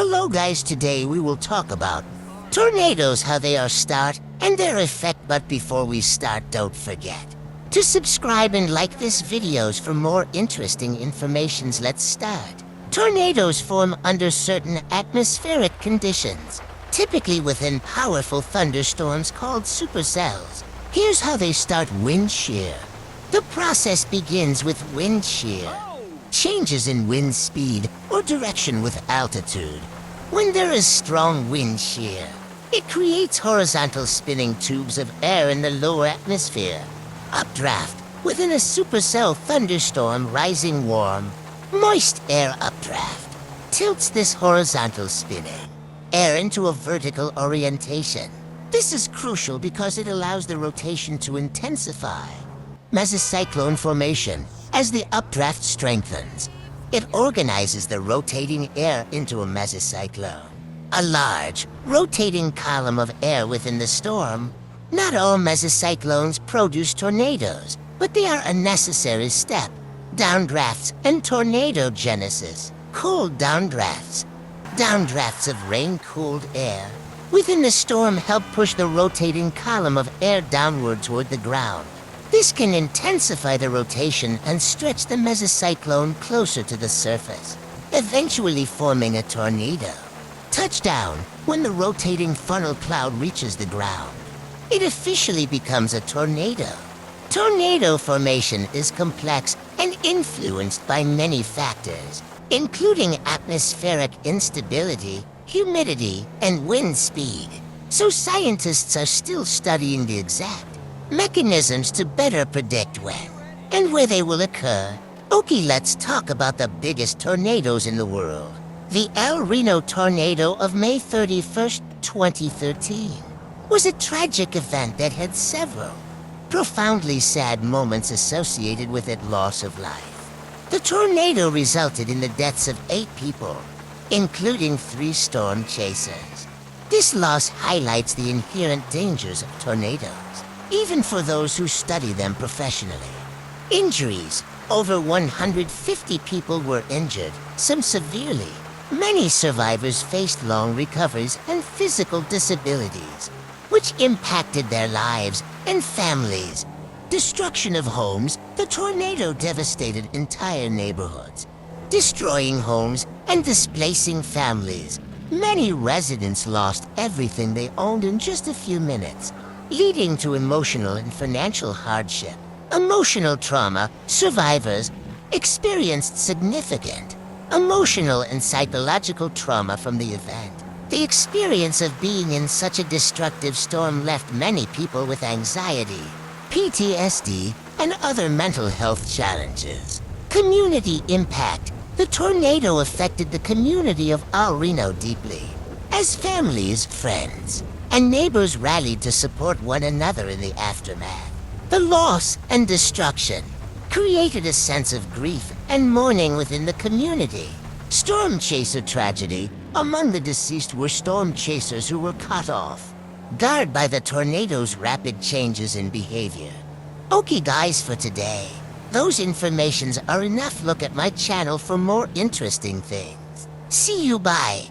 Hello guys, today we will talk about tornadoes, how they are start, and their effect. But before we start, don't forget to subscribe and like this videos for more interesting informations. Let's start. Tornadoes form under certain atmospheric conditions, typically within powerful thunderstorms called supercells. Here's how they start: wind shear. The process begins with wind shear. Changes in wind speed or direction with altitude. When there is strong wind shear, it creates horizontal spinning tubes of air in the lower atmosphere. Updraft. Within a supercell thunderstorm, rising warm, moist air updraft tilts this horizontal spinning air into a vertical orientation. This is crucial because it allows the rotation to intensify. Mesocyclone formation. As the updraft strengthens, it organizes the rotating air into a mesocyclone, a large, rotating column of air within the storm. Not all mesocyclones produce tornadoes, but they are a necessary step. Downdrafts and tornado genesis. Cold downdrafts. Downdrafts of rain-cooled air within the storm help push the rotating column of air downward toward the ground. This can intensify the rotation and stretch the mesocyclone closer to the surface, eventually forming a tornado. Touchdown. When the rotating funnel cloud reaches the ground, it officially becomes a tornado. Tornado formation is complex and influenced by many factors, including atmospheric instability, humidity, and wind speed. So scientists are still studying the exact mechanisms to better predict when and where they will occur. Okay, let's talk about the biggest tornadoes in the world. The El Reno tornado of May 31st, 2013 was a tragic event that had several profoundly sad moments associated with it: loss of life. The tornado resulted in the deaths of 8 people, including 3 storm chasers. This loss highlights the inherent dangers of tornadoes, even for those who study them professionally. Injuries. Over 150 people were injured, some severely. Many survivors faced long recoveries and physical disabilities, which impacted their lives and families. Destruction of homes. The tornado devastated entire neighborhoods, destroying homes and displacing families. Many residents lost everything they owned in just a few minutes, leading to emotional and financial hardship. Emotional trauma. Survivors experienced significant emotional and psychological trauma from the event. The experience of being in such a destructive storm left many people with anxiety, PTSD, and other mental health challenges. Community impact. The tornado affected the community of El Reno deeply, as families, friends, and neighbors rallied to support one another in the aftermath. The loss and destruction created a sense of grief and mourning within the community. Storm chaser tragedy. Among the deceased were storm chasers who were cut off guard by the tornado's rapid changes in behavior. Okay guys, for today, those informations are enough. Look at my channel for more interesting things. See you, bye.